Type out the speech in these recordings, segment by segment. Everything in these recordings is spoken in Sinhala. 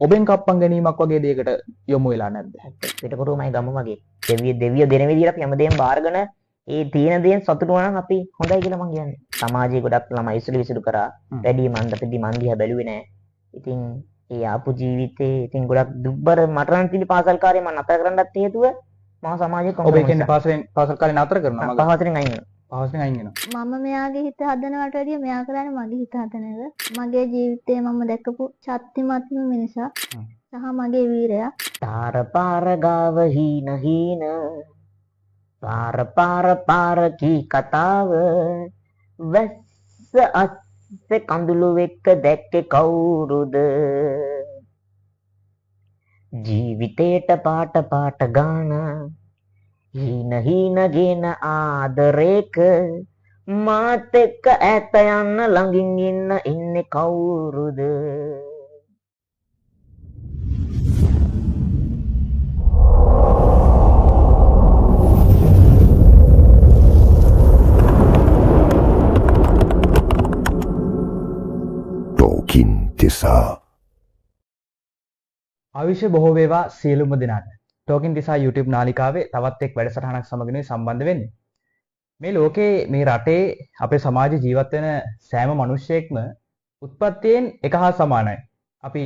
ඔබෙන් කප්පන් ගැනීමක් වගේ දෙයකට යොමු වෙලා නැද්ද? පිටකරුමයි ගම වගේ. දෙවියෝ දෙන විදිහට අපි හැමදේම බාරගෙන ඒ තියෙන දේෙන් සතුටු වුණා නම් අපි හොඳයි කියලා මම කියන්නේ. සමාජයේ ගොඩක් ළමයි ඉසුළු කරා වැඩි මන් දිහා බැලුවේ නැහැ. ඉතින් ඒ ආපු ජීවිතේ ඉතින් ගොඩක් දුබ්බර මට නම් තිබි පාසල් කාර්යය මම නතර කරන්නත් හේතුව මම සමාජයේ ඔබ කියන්නේ පාසල් කාලේ නතර කරනවා මම පහසෙන් අයින් වෙනවා. පහසෙන් අයින් වෙනවා. මම මෙයාගේ හිත හදනවට වැඩිය මෙයා කරන්නේ මගේ හිත හදන එක. මගේ ජීවිතේ මම දැකපු ශක්තිමත්ම මිනිසා සහ මගේ වීරයා. තාර පාර ගාව හීන හීන පාර කී කතාව වැස්ස අස්සේ කඳුළු එක්ක දැක්කේ කවුරුද ජීවිතේට පාට ගාන හීන ගෙන ආදරේක මාත් එක්ක ඈත යන්න ළඟින් ඉන්නේ කවුරුද Talking Tisa. ආයුෂ බොහෝ වේවා සියලුම දෙනාට. Talking Tisa YouTube නාලිකාවේ තවත් එක් වැඩසටහනක් සමගින් සම්බන්ධ වෙන්නේ. මේ ලෝකේ මේ රටේ අපේ සමාජ ජීවත් වෙන සෑම මිනිස්සෙක්ම උත්පත්තියෙන් එක හා සමානයි. අපි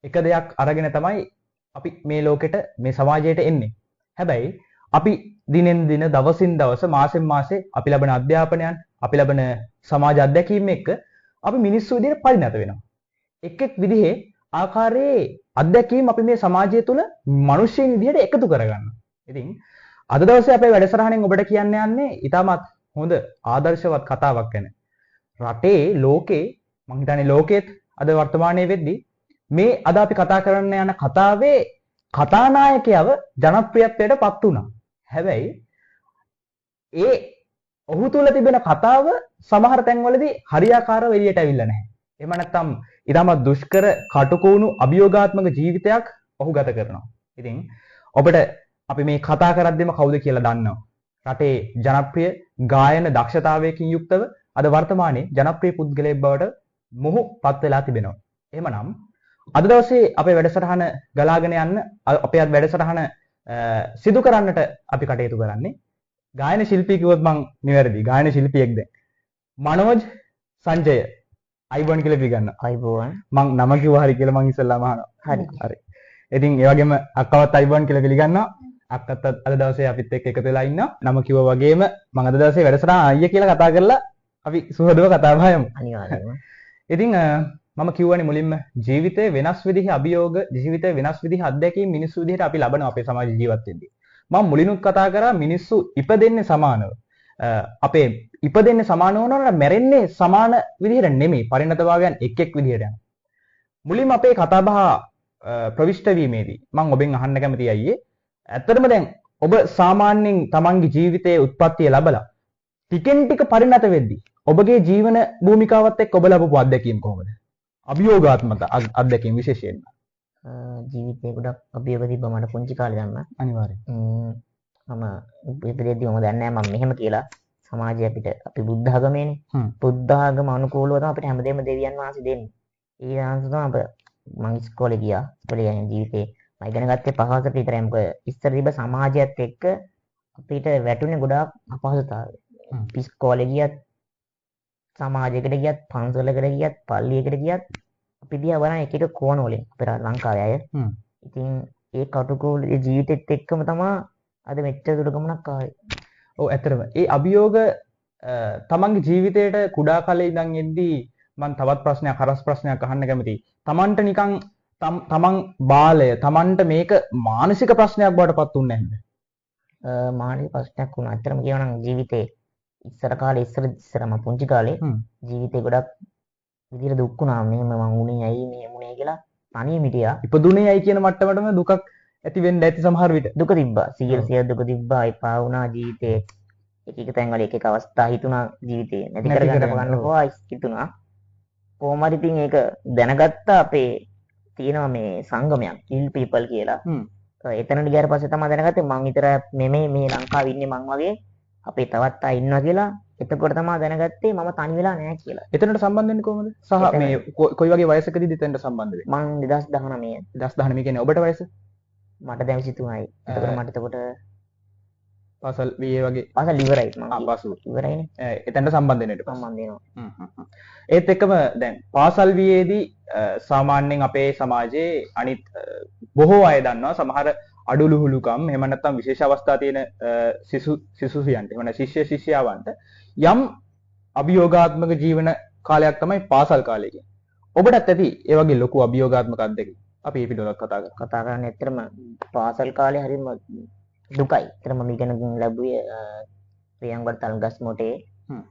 එක දෙයක් අරගෙන තමයි අපි මේ ලෝකෙට මේ සමාජයට එන්නේ. හැබැයි අපි දිනෙන් දින දවසින් දවස මාසෙන් මාසේ අපි ලබන අධ්‍යාපනයන් අපි ලබන සමාජ අත්දැකීම් එක්ක අපි මිනිස්සු විදිහට පරිණත වෙනවා. එක් විදිහේ ආකාරයේ අත්දැකීම් අපි මේ සමාජය තුළ මිනිස්සුන් විදිහට එකතු කරගන්නවා. ඉතින් අද දවසේ අපේ වැඩසටහනෙන් ඔබට කියන්න යන්නේ ඊටමත් හොඳ ආදර්ශවත් කතාවක් ගැන. රටේ ලෝකේ මම හිතන්නේ ලෝකෙත් අද වර්තමානයේ වෙද්දී මේ අද අපි කතා කරන්න යන කතාවේ කතානායකයව ජනප්‍රියත්වයට පත් වුණා. හැබැයි ඒ ඔහු තුල තිබෙන කතාව සමහර තැන්වලදී හරියාකාරව එළියට ඇවිල්ලා නැහැ. එහෙම නැත්නම් ඊටමත් දුෂ්කර කටුකුණු අභියෝගාත්මක ජීවිතයක් ඔහු ගත කරනවා. ඉතින් ඔබට අපි මේ කතා කරද්දිම කවුද කියලා දන්නවා. රටේ ජනප්‍රිය ගායන දක්ෂතාවයකින් යුක්තව අද වර්තමානයේ ජනප්‍රිය පුද්ගලයෙක් බවට මොහු පත් වෙලා තිබෙනවා. එහෙමනම් අද දවසේ අපේ වැඩසටහන ගලාගෙන යන්න අපේ අද වැඩසටහන සිදු කරන්නට අපි කටයුතු කරන්නේ ගායන ශිල්පී කිව්වොත් මං නිවැරදි. ගායන ශිල්පියෙක් දැන්. මනෝජ් සංජය අයිබෝන් කියලා පිළිගන්න. අයිබෝන්. මං නම කිව්වා හරි කියලා මං ඉස්සෙල්ලාම අහනවා. හරි. ඉතින් ඒ වගේම අක්කවත් අයිබෝන් කියලා පිළිගන්නවා. අක්කත් අද දවසේ අපිත් එක්ක එකතු වෙලා ඉන්නවා. නම කිව්වා වගේම මං අද දවසේ වැඩසටහන අයියා කියලා කතා කරලා අපි සුහදව කතා බහ යමු. අනිවාර්යයෙන්ම. ඉතින් මම කියවනේ මුලින්ම ජීවිතේ වෙනස් විදිහේ අභියෝග ජීවිතේ වෙනස් විදිහේ අත්දැකීම් මිනිස්සු විදිහට අපි ලබනවා අපේ සමාජ ජීවත් වෙද්දී. මම මුලිනුත් කතා කරා මිනිස්සු ඉපදෙන්නේ සමානව. අපේ ඉපදෙන්නේ සමාන වුණාට මැරෙන්නේ සමාන විදිහට නෙමෙයි. පරිණතභාවයන් එක් විදිහට යනවා. මුලින්ම අපේ කතා බහ ප්‍රවිෂ්ඨ වීමේදී මම ඔබෙන් අහන්න කැමතියි අයියේ. ඇත්තටම දැන් ඔබ සාමාන්‍යයෙන් තමන්ගේ ජීවිතයේ උත්පත්තිය ලැබලා ටිකෙන් ටික පරිණත වෙද්දී ඔබගේ ජීවන භූමිකාවත් එක්ක ඔබ ලැබපු අත්දැකීම් කොහොමද? අභියෝගාත්මක අත්දැකීම් විශේෂයෙන්ම. ජීවිතේ ගොඩක් අභියෝග තිබ්බා මට පුංචි කාලේ යන්න. අනිවාර්යයෙන්. මම ඉපදෙද්දී මම දන්නේ නැහැ මම මෙහෙම කියලා සමාජය අපිට අපි බුද්ධ ආගමේනේ. බුද්ධ ආගම අනුකූලව තමයි අපිට හැමදේම දෙවියන් වහන්සේ දෙන්නේ. ඒ ආන්සර තමයි මම ඉස්කෝලේ ගියා. ඉස්කෝලේ යන ජීවිතේ මම ඉගෙන ගත්තේ පහසට විතරයි. මොකද ඉස්සර තිබ්බ සමාජයත් එක්ක අපිට වැටුනේ ගොඩාක් අපහසුතාවය. ඉස්කෝලේ ගියත් සමාජයකට ගියත් පන්සලකට ගියත් පල්ලියකට ගියත් අපි දිහා බලන එක එක කෝණ වලින් අපේ ලංකාවේ අය. ඉතින් ඒ කටුකෝල ජීවිතෙත් එක්කම තමයි අද මෙච්චර දුර ගමනක් ආවේ. ඔව් ඇත්තටම. ඒ අභියෝග තමන්ගේ ජීවිතේට කුඩා කාලේ ඉඳන් එද්දී මම තවත් ප්‍රශ්නයක් හරස් ප්‍රශ්නයක් අහන්න කැමතියි. තමන්ට නිකන් තමන් බාලය තමන්ට මේක මානසික ප්‍රශ්නයක් බවට පත් වුනේ නැද්ද? මානසික ප්‍රශ්නයක් වුණා. ඇත්තටම කියනවා නම් ජීවිතේ ඉස්සර මම පුංචි කාලේ ජීවිතේ ගොඩක් විදිහට දුක් වුණා. මෙහෙම මං උනේ ඇයි මෙහෙම උනේ කියලා තනියම හිටියා. ඉපදුනේ ඇයි කියන මට්ටමටම දුකක් ඇති වෙන්න ඇති සමහර විට. දුක තිබ්බා. 100% දුක තිබ්බා. එපා වුණා ජීවිතේ. එක එක තැන්වල එක එක අවස්ථා හිතුණා ජීවිතේ. නැති කරගන්න කොහොමද හිතුණා. කොහොම හරි ඉතින් ඒක දැනගත්තා අපේ තියෙනවා මේ සංගමයක් Kill People කියලා. එතනට ගියාට පස්සේ තමයි දැනගත්තේ මං විතර මේ ලංකාවේ ඉන්නේ මං වගේ අපේ තවත් අය ඉන්නවා කියලා. එතකොට තමයි දැනගත්තේ මම තනි වෙලා නැහැ කියලා. එතනට සම්බන්ධ වෙන්නේ කොහොමද? සහ මේ කොයි වගේ වයසකදීද එතනට සම්බන්ධ වෙන්නේ? මං 2019 2019 කියන්නේ ඔබට වයස? මට දැන් 23යි. එතකොට මට එතකොට පාසල් VA වගේ පාසල් ඉවරයි මම. පාසල් ඉවරයිනේ. එතනට සම්බන්ධ වෙන්නට සම්බන්ධ වෙනවා. ඒත් එක්කම දැන් පාසල් වියේදී සාමාන්‍යයෙන් අපේ සමාජයේ අනිත් බොහෝ අය දන්නවා සමහර අඩුලුහුලුකම් එහෙම නැත්නම් විශේෂ අවස්ථා තියෙන සිසුසියන්ට එහෙම නැත්නම් ශිෂ්‍ය ශිෂ්‍යාවන්ට යම් අභියෝගාත්මක ජීවන කාලයක් තමයි පාසල් කාලය කියන්නේ. ඔබටත් ඇති ඒ වගේ ලොකු අභියෝගාත්මක අත්දැකීම්. අපි මේ පිළිවෙලක් කතා කරන්නේ ඇත්තටම පාසල් කාලේ හරිම දුකයි. ඇත්තටම මම ඉගෙන ලැබුවේ ප්‍රියංගවඩ තල්ගස් මොටේ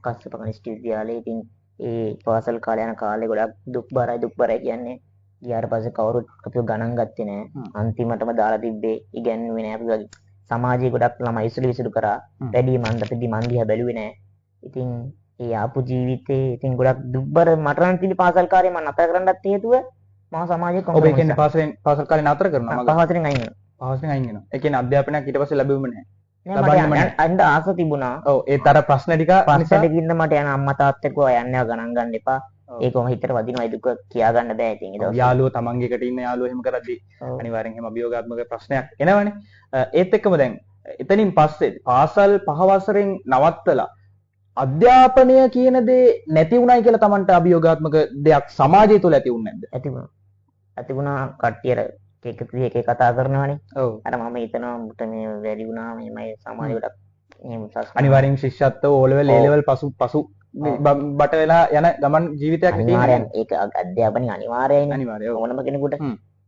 කස්සප කනිෂ්ඨ විද්‍යාලයේ. ඉතින් ඒ පාසල් කාලේ යන කාලේ ගොඩක් දුක්බරයි කියන්නේ. ඊට පස්සේ කවුරුත් අපිව ගණන් ගත්තේ නැහැ. අන්තිමටම දාලා තිබ්බේ ඉගෙනුවේ නැහැ අපි වගේ. සමාජයේ ගොඩක් ළමයි ඉසුළු කරා. වැඩි මන්දපෙදි මන් දිහා බැලුවේ නැහැ. ඉතින් ඒ ආපු ජීවිතේ ඉතින් ගොඩක් දුක්බර මට නම් තිබි පාසල් කාලේ මම නතර කරන්නත් හේතුව මම සමාජයේ ඔබ කියන්නේ පාසල් කාලේ නතර කරනවා මම පහසෙන් අයින් වෙනවා. පහසෙන් අයින් වෙනවා. ඒ කියන්නේ අධ්‍යාපනයක් ඊට පස්සේ ලැබෙන්නේ නැහැ. අන්න ආස තිබුණා. ඔව් ඒත් අර ප්‍රශ්න ටික ටිකින්ද මට යන අම්මා තාත්තා එක්ක යන්නේ ගණන් ගන්න එපා. ඒකම හිතට වදිනවා ඒ දුක කියා ගන්න බෑ. ඉතින් ඒක යාළුවෝ තමන්ගේ එකට ඉන්න යාළුවෝ එහෙම කරද්දී අනිවාර්යෙන් එහෙම අභියෝගාත්මක ප්‍රශ්නයක් එනවනේ. ඒත් එක්කම දැන් එතනින් පස්සේ පාසල් 5 වසරෙන් නවත්තලා අධ්‍යාපනය කියන දේ නැති වුණයි කියලා තමන්ට අභියෝගාත්මක දෙයක් සමාජය තුළ ඇති වුනේ නැද්ද? ඇති වුණා කට්ටියට එක කතා කරනවානේ. ඔව්. අර මම හිතනවා මුට මේ වැඩි වුණා මෙහෙමයි සමාජයට එහෙම අනිවාර්යෙන් ශිෂ්‍යත්ව O level A level පසු බට වෙලා යන ගමන් ජීවිතයක් අනිවාර්යෙන් ඒක අධ්‍යාපනයේ අනිවාර්යයිනේ. අනිවාර්යයි. ඕනම කෙනෙකුට.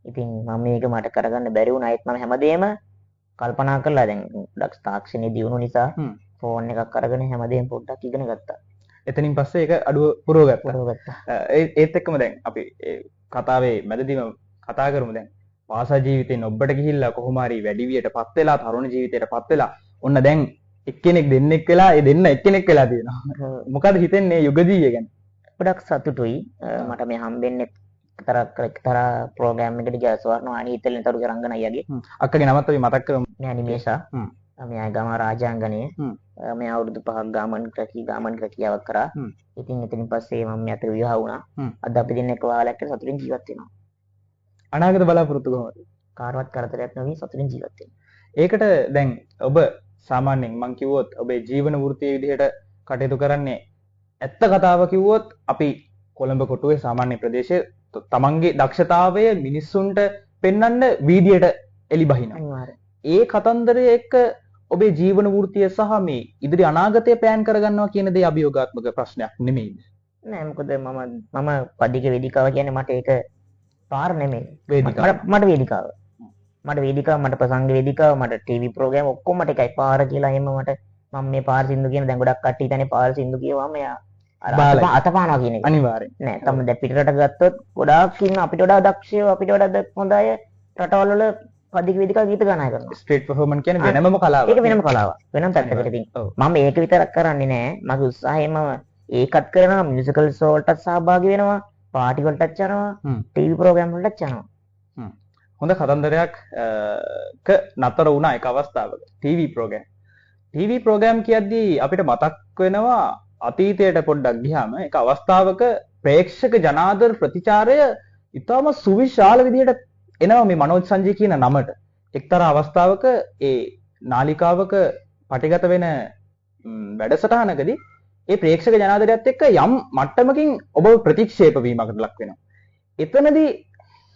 ඉතින් මම මේක මට කරගන්න බැරි වුණා. ඒත් මම හැමදේම කල්පනා කරලා දැන් ඩක්ස් තාක්ෂණයේ දියුණු නිසා ෆෝන් එකක් අරගෙන හැමදේම පොඩ්ඩක් ඉගෙන ගත්තා. එතනින් පස්සේ ඒක අඩුව පුරවගත්තා. ඒත් එක්කම දැන් අපි කතාවේ මැදදීම කතා කරමු දැන් පාසල් ජීවිතෙන් ඔබට ගිහිල්ලා කොහොම හරි වැඩි වියටපත් වෙලා තරුණ ජීවිතයටපත් වෙලා ඔන්න දැන් එක්කෙනෙක් දෙන්නෙක් වෙලා ඒ දෙන්න එක්කෙනෙක් වෙලා තියෙනවා. මොකද හිතෙන්නේ යුගදීය ගැන? ගොඩක් සතුටුයි. මට මේ හම්බෙන්නේ එක්තරා ප්‍රෝග්‍රෑම් එකකට ගියා ස්වර්ණවාහිනී ඉතලින් තරු රංගන අයියාගේ. අක්කගේ නමත් අපි මතක් කරමු. මේ අනිමේෂා. මෙයා ගම රාජාංගනයේ. මෙයා අවුරුදු 5ක් ගාමන් රැකියාවක් කරා. ඉතින් එතනින් පස්සේ මම මෙයාට විවාහ වුණා. අද අපි දෙන්න එක වාලයක් සතුටින් ජීවත් වෙනවා. අනාගත බලාපොරොත්තු කොහොමද? කාටවත් කරදරයක් නොවි සතුටින් ජීවත් වෙන්න. ඒකට දැන් ඔබ සාමාන්‍යයෙන් මම කිව්වොත් ඔබේ ජීවන වෘත්තියේ විදිහට කටයුතු කරන්නේ ඇත්ත කතාව කිව්වොත් අපි කොළඹ කොටුවේ සාමාන්‍ය ප්‍රදේශයේ තමන්ගේ දක්ෂතාවය මිනිස්සුන්ට පෙන්වන්න වීදියට එලි බහිනවා. ඒ කතන්දරය එක්ක ඔබේ ජීවන වෘත්තිය සහ මේ ඉදිරි අනාගතය ප්ලෑන් කරගන්නවා කියන දේ අභියෝගාත්මක ප්‍රශ්නයක් නෙමෙයිද? නෑ මොකද මම පදික වේදිකාව කියන්නේ මට ඒක පාර නෙමෙයි. මට වේදිකාව. මට ප්‍රසංග වේදිකාව, මට ටීවී ප්‍රෝග්‍රෑම් ඔක්කොම මට එකයි පාර කියලා එහෙම මම මේ පාර සින්දු කියන දැන් ගොඩක් කට්ටිය හිතන්නේ පාර සින්දු කියවම එයා අතපානවා කියන එක. අනිවාර්යෙන්. නෑ තමයි දැන් පිටරට ගත්තොත් ගොඩාක් ඉන්න අපිට වඩා දක්ෂයෝ අපිට වඩා හොඳ අය රටවල් වල පදික වේදිකාව ගීත ගායනා කරනවා. ස්ට්‍රීට් පර්ෆෝමන්ස් කියන්නේ වෙනම කලාවක්. ඒක වෙනම කලාවක්. වෙනම පැත්තකට ඉතින්. මම ඒක විතරක් කරන්නේ නෑ. මගේ උත්සාහයෙන්ම ඒකත් කරනවා, මියුසිකල් ෂෝ වලටත් සහභාගී වෙනවා, පාටි වලටත් යනවා, ටීවී ප්‍රෝග්‍රෑම් වලටත් යනවා. හොඳ කතන්දරයක් නතර වුණා එක අවස්ථාවක ටීවී ප්‍රෝග්‍රෑම්. ටීවී ප්‍රෝග්‍රෑම් කියද්දී අපිට මතක් වෙනවා අතීතයට පොඩ්ඩක් ගියාම එක අවස්ථාවක ප්‍රේක්ෂක ජනාදර ප්‍රතිචාරය ඉතාම සුවිශාල විදිහට එනවා මේ මනෝජ් සංජය කියන නමට. එක්තරා අවස්ථාවක ඒ නාලිකාවක පටිගත වෙන වැඩසටහනකදී ඒ ප්‍රේක්ෂක ජනාදරයත් එක්ක යම් මට්ටමකින් ඔබ ප්‍රතික්ෂේප වීමකට ලක් වෙනවා. එතනදී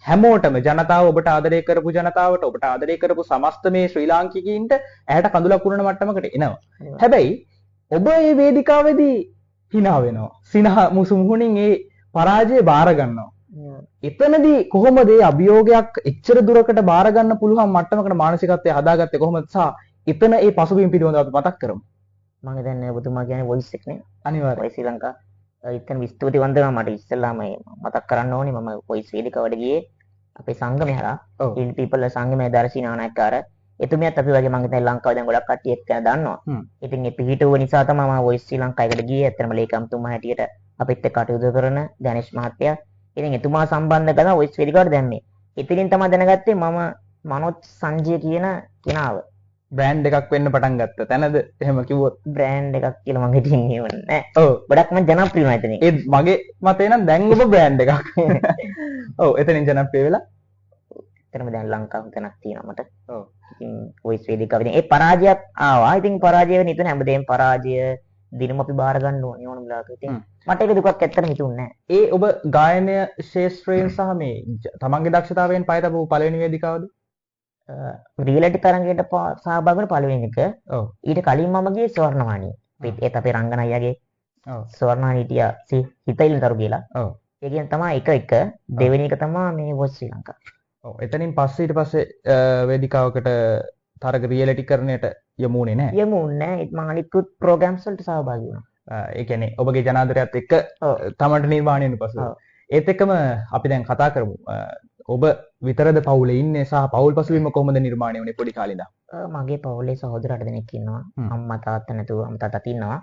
හැමෝටම ජනතාව ඔබට ආදරය කරපු ජනතාවට ඔබට ආදරය කරපු සමස්ත මේ ශ්‍රී ලාංකිකයින්ට ඇහැට කඳුලක් උරන මට්ටමකට එනවා. හැබැයි ඔබ මේ වේදිකාවේදී hina වෙනවා. සිනහ මුසුමුහුණින් ඒ පරාජය බාර ගන්නවා. එතනදී කොහොමද මේ අභියෝගයක් එච්චර දුරකට බාර ගන්න පුළුවන් මට්ටමකට මානසිකත්වය හදාගත්තේ කොහොමද සහ එතන ඒ පසුබිම් පිළිබඳව අපි මතක් කරමු. මම දැන් ඔබතුමා කියන්නේ වොයිස් එක නේ. අනිවාර්යයෙන්. වොයිස් ශ්‍රී ලංකා. එතන ස්තුතිවන්ත වෙනවා මට ඉස්සෙල්ලාම මතක් කරන්න ඕනේ මම වොයිස් වේදිකාවට ගියේ අපේ සංගමේ හරහා. ඉන් පීපල් සංගමේ දර්ශින නායකකාර එතුමියත් අපි වගේ මම හිතන්නේ ලංකාවේ දැන් ගොඩක් කට්ටිය එක්ක දන්නවා. ඉතින් ඒ පිහිටුව නිසා තමයි මම වොයිස් ශ්‍රී ලංකාවකට ගියේ. ඇත්තටම ලේකම්තුමා හැටියට අපිත් එක්ක කටයුතු කරන ධනේෂ් මහත්තයා. ඉතින් එතුමා සම්බන්ධ කරලා වොයිස් වේදිකාවට දැම්මේ. ඉතින් තමයි දැනගත්තේ මම මනෝජ් සංජය කියන කෙනාව. බ්‍රෑන්ඩ් එකක් වෙන්න පටන් ගත්ත තැනද එහෙම කිව්වොත් බ්‍රෑන්ඩ් එකක් කියලා මම හිතින් නෑ. ඔව් ගොඩක්ම ජනප්‍රිය වුණා එතනින්. ඒ මගේ මතේ නම් දැන් ඔබ බ්‍රෑන්ඩ් එකක් ඔව් එතනින් ජනප්‍රිය වෙලා එතනම දැන් ලංකාවේ තැනක් තියෙනවා මට. ඔව් ඉතින් වොයිස් වේදිකාවෙන් ඒ පරාජයක් ආවා. ඉතින් පරාජය වෙන ඉතින් හැමදේම පරාජය දිනම අපි බාර ගන්න ඕනේ ඕනම වෙලාවක. ඉතින් මට ඒක දුකක් ඇත්තටම හිතුන්නේ නැහැ. ඒ ඔබ ගායනය ශේෂ්ත්‍රයෙන් සහ මේ තමන්ගේ දක්ෂතාවයෙන් පය තබපු පළවෙනි වේදිකාවද? රියැලිටි තරඟයට සහභාගී වුණ පළවෙනි එක. ඔව්. ඊට කලින් මම ගියේ ස්වර්ණවාහිනිය. ඒත් අපේ රංගන අයියාගේ ඔව්. ස්වර්ණවාහිනිය හිටියා හිතයිලතරු කියලා. ඔව්. ඒකෙන් තමයි එක දෙවෙනි එක තමයි මේ වොයිස් ශ්‍රී ලංකා. ඔව්. එතනින් පස්සේ ඊට පස්සේ වේදිකාවකට තරග රියැලිටි කරණයට යමුනේ නැහැ. යමුන්නේ නැහැ. මම අනිකුත් ප්‍රෝග්‍රෑම්ස් වලට සහභාගී වුණා. ඒ කියන්නේ ඔබගේ ජනාදරයත් එක්ක තමන්ට නිර්මාණය වෙන පසු. ඒත් එක්කම අපි දැන් කතා කරමු. ඔබ විතරද පවුලේ ඉන්නේ සහ පවුල් පසුබිම කොහොමද නිර්මාණය වුනේ පොඩි කාලේ ඉඳන්? මගේ පවුලේ සහෝදර 8 දෙනෙක් ඉන්නවා. අම්මා තාත්තා නැතුව අම්මා තාත්තා ඉන්නවා.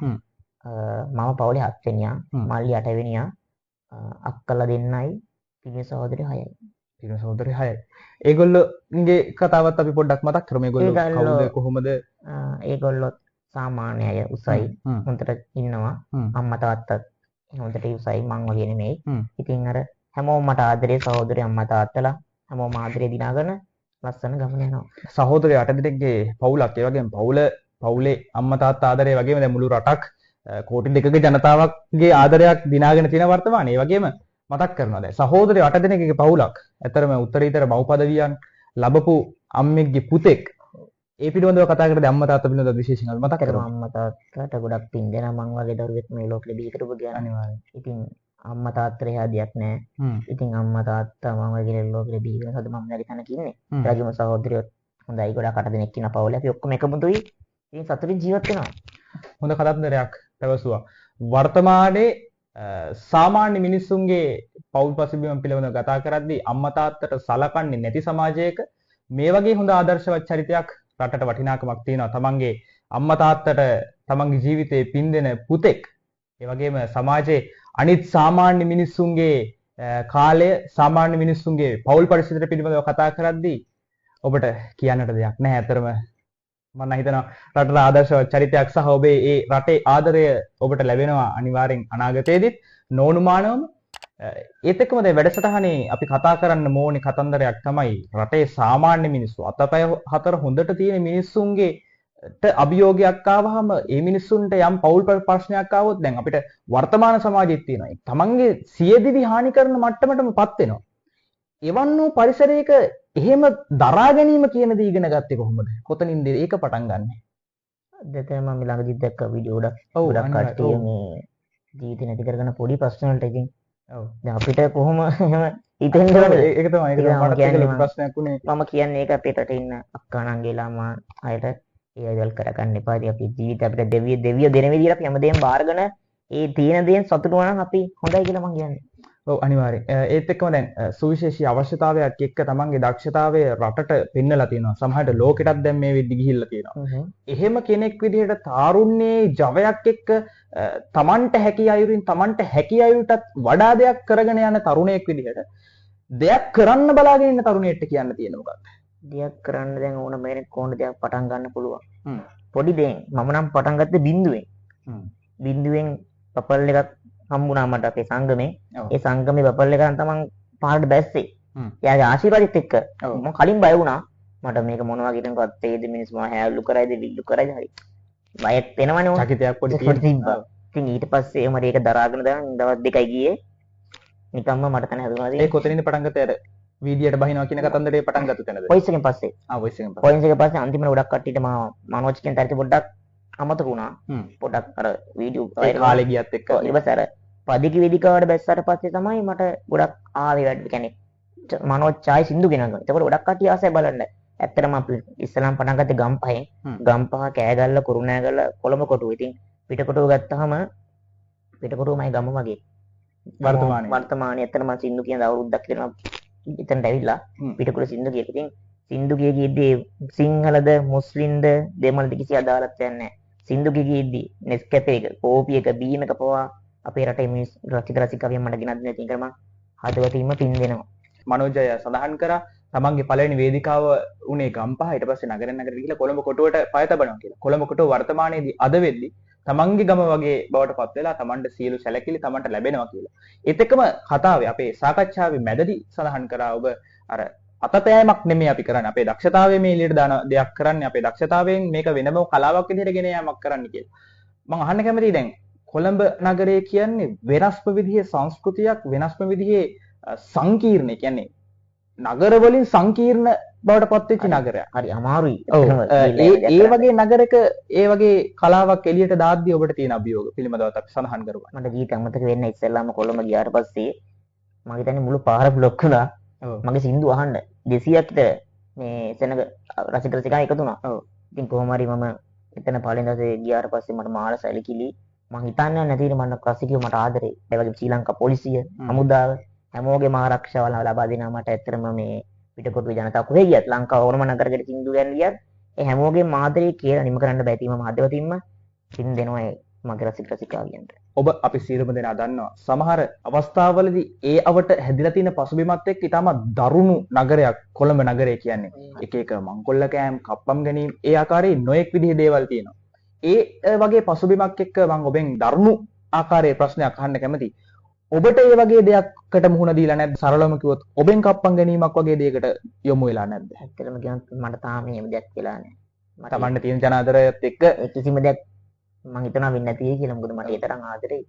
මම පවුලේ 7 වෙනියා, මල්ලි 8 වෙනියා, අක්කලා දෙන්නයි, පිරිමි සහෝදරයෝ 6යි. පිරිමි සහෝදරයෝ 6යි. ඒගොල්ලෝගේ කතාවත් අපි පොඩ්ඩක් මතක් කරමු. ඒගොල්ලෝ කවුද කොහොමද? ඒගොල්ලෝ සාමාන්‍ය අය උසයි හොඳට ඉන්නවා. අම්මා තාත්තත් හොඳට උසයි මං වගේ නෙමෙයි. ඉතින් අර හැමෝම මට ආදරේ සහෝදරයෝ අම්මා තාත්තලා හැමෝම ආදරේ දිනාගෙන ලස්සන ගමන යනවා. සහෝදරයෝ 8 දෙනෙක්ගේ පවුලක් ඒ වගේම පවුලේ අම්මා තාත්තා ආදරේ වගේම දැන් මුළු රටක් කෝටි දෙකක ජනතාවක්ගේ ආදරයක් දිනාගෙන තියෙන වර්තමානයේ. ඒ වගේම මතක් කරනවා දැන් සහෝදරයෝ 8 දෙනෙක්ගේ පවුලක්. ඇත්තරම උත්තරීතර මව්පදවියන් ලැබපු අම්මෙක්ගේ පුතෙක්. ඒ පිළිබඳව කතා කරද්දී අම්මා තාත්තා පිළිබඳව විශේෂයෙන් අපි මතක් කරමු. අම්මා තාත්තට ගොඩක් පින් දෙනා මං වගේ දරුවෙක් මේ ලෝකෙ දී හිටපු ගියා. අනිවාර්යයෙන්. ඉතින් අම්මා තාත්තට හැදියක් නැහැ. ඉතින් අම්මා තාත්තා මම වගේ ලෝකෙ දී ඉගෙන හද මම නැති තැනක ඉන්නේ. රජුම සහෝදරයෝ හොඳයි ගොඩක් 8 දෙනෙක් ඉන්න පවුල. අපි ඔක්කොම එකමුතුයි. ඉතින් සතුටින් ජීවත් වෙනවා. හොඳ කතාන්දරයක් පැවසුවා. වර්තමානයේ සාමාන්‍ය මිනිස්සුන්ගේ පෞල් පසුබිම පිළිබඳව කතා කරද්දී අම්මා තාත්තට සලකන්නේ නැති සමාජයක මේ වගේ හොඳ ආදර්ශවත් චරිතයක් රටට වටිනාකමක් තියෙනවා. තමන්ගේ අම්මා තාත්තට තමන්ගේ ජීවිතේ පින් දෙන පුතෙක්. ඒ වගේම සමාජයේ අනිත් සාමාන්‍ය මිනිස්සුන්ගේ කාලය සාමාන්‍ය මිනිස්සුන්ගේ පෞල් පරිසරය පිළිබඳව කතා කරද්දී ඔබට කියන්නට දෙයක් නැහැ. අතරම මම හිතනවා රටට ආදර්ශවත් චරිතයක් සහ ඔබේ ඒ රටේ ආදරය ඔබට ලැබෙනවා අනිවාර්යෙන් අනාගතයේදීත් නොඅනුමානවම. ඒත් එක්කම දැන් වැඩසටහනේ අපි කතා කරන්න ඕනේ කතන්දරයක් තමයි රටේ සාමාන්‍ය මිනිස්සු අතපය හතර හොඳට තියෙන මිනිස්සුන්ගේ අභියෝගයක් ආවහම ඒ මිනිස්සුන්ට යම් පෞල් ප්‍රශ්නයක් ආවොත් දැන් අපිට වර්තමාන සමාජෙත් තියෙනවා. තමන්ගේ සියදිවි හානි කරන මට්ටමටමපත් වෙනවා. එවන් වූ පරිසරයක එහෙම දරා ගැනීම කියන දේ ඉගෙන ගත්තේ කොහොමද? කොතනින්ද ඒක පටන් ගන්නෙ? දෙතම මම ළඟදී දැක්ක වීඩියෝ ගොඩක් කට්ටිය මේ ජීවිතේ නැති කරගෙන පොඩි ප්‍රශ්න වලට ඉතින් ඔව් දැන් අපිට කොහොම එහෙම හිතෙන්නද? ඒක තමයි මට තියෙන ප්‍රශ්නයක් උනේ. මම කියන්නේ ඒක අපේ රටේ ඉන්න අක්කා නංගිලා මා අයට ඒ අයවල් කරගන්න එපා. ඉතින් අපි ජීවිතේ අපිට දෙවිය දෙන විදිහට අපි හැමදේම බාරගෙන ඒ තියෙන දේෙන් සතුටු වුණා අපි හොඳයි කියලා මම කියන්නේ. ඔව් අනිවාර්යෙන්. ඒත් එක්කම දැන් සුවිශේෂී අවශ්‍යතාවයක් එක්ක තමන්ගේ දක්ෂතාවය රටට පෙන්නලා තියෙනවා. සමහරවිට ලෝකෙටත් දැන් මේ වෙද්දි ගිහිල්ලා තියෙනවා. එහෙම කෙනෙක් විදිහට තාරුණ්‍යයේ ජවයක් එක්ක තමන්ට හැකි අයුරින් තමන්ට හැකි අයුරටත් වඩා දෙයක් කරගෙන යන තරුණයෙක් විදිහට දෙයක් කරන්න බලාගෙන ඉන්න තරුණයෙක්ට කියන්න තියෙන මොකක්ද? දෙයක් කරන්න දැන් ඕන මේක කොහොමද දෙයක් පටන් ගන්න පුළුවන්. පොඩි දෙයක් මම නම් පටන් ගත්තේ බින්දුවෙන්. බින්දුවෙන් පපල් එකක් හම්බුණා මට අපේ සංගමේ. ඒ සංගමේ බබල් එකෙන් තමයි පාරට බැස්සේ. එයාගේ ආශිර්වාදෙත් එක්ක මම කලින් බය වුණා. මට මේක මොන වගේ දෙනකවත් තේද මිනිස් මම හැලු කරයිද විල්ලු කරයිද හරි. බයක් වෙනවනේ ඕන. චකිතයක් පොඩි තිබ්බා. ඉතින් ඊට පස්සේ මම ඒක දරාගෙන දැන් දවස් දෙකයි ගියේ. නිකම්ම මට තන හැදුණා. ඒ කොතනින්ද පටන් ගත්තේ අර වීඩියෝට බහිනවා කියන කතන්දරේ පටන් ගත්ත තැනද? වොයිස් එකෙන් පස්සේ. වොයිස් එකෙන් පස්සේ. වොයිස් එකෙන් පස්සේ අන්තිමට ගොඩක් කට්ටියට මම මනෝජ් කියන තරති පොඩ්ඩක් අමතක වුණා. පොඩ්ඩක් අර වීඩියෝ ඒ කාලේ ගියත් එක්ක ඊට පස්සේ අර පදික වේදිකාවට බැස්සට පස්සේ තමයි මට ගොඩක් ආවේ වැඩ. කියන්නේ මනෝජ් චායි සින්දු ගෙනගන්න. ඒකවල ගොඩක් කට්ටිය ආසයි බලන්න. ඇත්තටම අපි ඉස්සලම් පටන් ගත්තේ ගම්පහෙන්. ගම්පහ කෑගල්ල කුරුණෑගල්ල කොළඹ කොටුව. ඉතින් පිටකොටුව ගත්තාම පිටකොටුවමයි ගම මගේ. වර්තමානයේ ඇත්තටම සින්දු කියන අවුරුද්දක් වෙනවා. එතනට ඇවිල්ලා පිටකොටුව සින්දු කියක. ඉතින් සින්දු කියේදී සිංහලද මුස්ලිම්ද දෙමළද කිසි අදාළත්වයක් නැහැ. සින්දු කියේදී නෙස්කැෆේ එක, කෝපි එක, බීම එක පවා අපේ රටේ මිනිස් රසික රසිකාවියන් මට ගෙනත් දෙන තින් කරම හදවතින්ම පින් දෙනවා. මනෝජය සඳහන් කරා තමන්ගේ පළවෙනි වේදිකාව උනේ ගම්පහ. ඊට පස්සේ නගරෙන් නගරට ගිහිල්ලා කොළඹ කොටුවට පය තබනවා කියලා. කොළඹ කොටුව වර්තමානයේදී අද වෙද්දි තමන්ගේ ගම වගේ බවට පත් වෙලා තමන්ට සියලු සැලකිලි තමන්ට ලැබෙනවා කියලා. ඒත් එක්කම කතාවේ අපේ සාකච්ඡාවේ මැදදී සඳහන් කරා ඔබ අර අතපෑමක් නෙමෙයි අපි කරන්නේ. අපේ දක්ෂතාවයේ මේ එළියට දාන දෙයක් කරන්නේ. අපේ දක්ෂතාවයෙන් මේක වෙනම කලාවක් විදිහට ගෙන යාමක් කරන්න කියලා. මම අහන්න කැමතියි දැන් කොළඹ නගරය කියන්නේ වෙනස්ම විදිහේ සංස්කෘතියක්, වෙනස්ම විදිහේ සංකීර්ණ, කියන්නේ නගර වලින් සංකීර්ණ බවට පත් වෙච්ච නගරයක්. හරි අමාරුයි. ඒ වගේ නගරයක ඒ වගේ කලාවක් එළියට දාද්දී ඔබට තියෙන අභියෝග පිළිබඳව අපි සඳහන් කරුවා. මට ජීවිත අමතක වෙන්න ඉස්සෙල්ලාම කොළඹ ගියාට පස්සේ මම හිතන්නේ මුළු පාර බ්ලොක් වුණා. මගේ සින්දු අහන්න 200ක් විතර මේ සෙනග රසික රසිකා එකතු වුණා. ඉතින් කොහොම හරි මම එතන පළවෙනි දවසේ ගියාට පස්සේ මට මාර සැලකිලි. මං හිතන්නේ නැතිනේ මම රසිකයෝ මට ආදරේ. ඒ වගේ ශ්‍රී ලංකා පොලිසිය, හමුදාව හැමෝගේම ආරක්ෂාව ලබා දෙනවා මට. ඇත්තටම මේ පිටකොටුවේ ජනතාව කොහෙ ගියත් ලංකාව ඕනම නගරයකට සින්දු ගන්න ගියත් ඒ හැමෝගේම ආදරේ කියලා නිම කරන්න බෑ. ඉතින් මම හදවතින්ම සින් දෙනවා මගේ රසික රසිකාවියන්ට. ඔබ අපි සියලුම දෙනා දන්නවා සමහර අවස්ථාවලදී ඒ අවට හැදිලා තියෙන පසුබිමත් එක්ක ඊටම දරුණු නගරයක් කොළඹ නගරය කියන්නේ. එක එක මංකොල්ල කෑම්, කප්පම් ගැනීම, ඒ ආකාරයේ නොඑක් විදිහේ දේවල් තියෙනවා. ඒ වගේ පසුබිමක් එක්ක මම ඔබෙන් දරුණු ආකාරයේ ප්‍රශ්නයක් අහන්න කැමතියි. ඔබට ඒ වගේ දෙයක්කට මුහුණ දීලා නැද්ද? සරලවම කිව්වොත් ඔබෙන් කප්පම් ගැනීමක් වගේ දෙයකට යොමු වෙලා නැද්ද? ඇත්තටම කියනොත් මට තාම එහෙම දෙයක් වෙලා නැහැ. තමන්ට තියෙන ජනාදරයත් එක්ක කිසිම දෙයක් මං හිතනවා වෙන්නේ නැතියි කියලා. මොකද මට ඒ තරම් ආදරේ.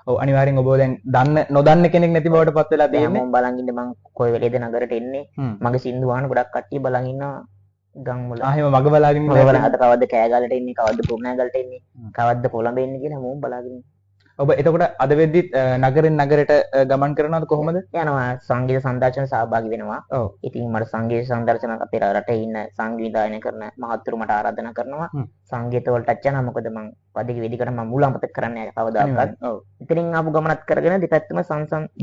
ඔව් අනිවාර්යෙන් ඔබ දැන් නොදන්න කෙනෙක් නැති බවට පත් වෙලා තියෙන්නේ. මම බලන් ඉන්නේ මං කොයි වෙලේද නගරට එන්නේ. මගේ සින්දු අහන ගොඩක් කට්ටිය බලන් ඉන්නවා ගම් වල. එහෙම මග බලාගෙන ඉන්නවා. කවද්ද කෑගලට එන්නේ, කවද්ද පුරුණෑගලට එන්නේ, කවද්ද කොළඹ එන්නේ කියලා මම බලාගෙන ඉන්නවා. ඔබ එතකොට අද වෙද්දිත් නගරෙන් නගරයට ගමන් කරනවද කොහොමද? යනවා සංගීත සංදර්ශන සහභාගී වෙනවා. ඔව්. ඉතින් මට සංගීත සංදර්ශන අපේ රටේ ඉන්න සංගීතයන කරන මහත්තුරු මට ආරාධනා කරනවා. සංගීත වලට යනවා. මොකද මම වදික වේදිකට මම මුල අමතක කරන්නේ නැහැ කවදාකවත්. ඔව්. ඉතින් ආපු ගමනත් කරගෙන දෙපැත්තම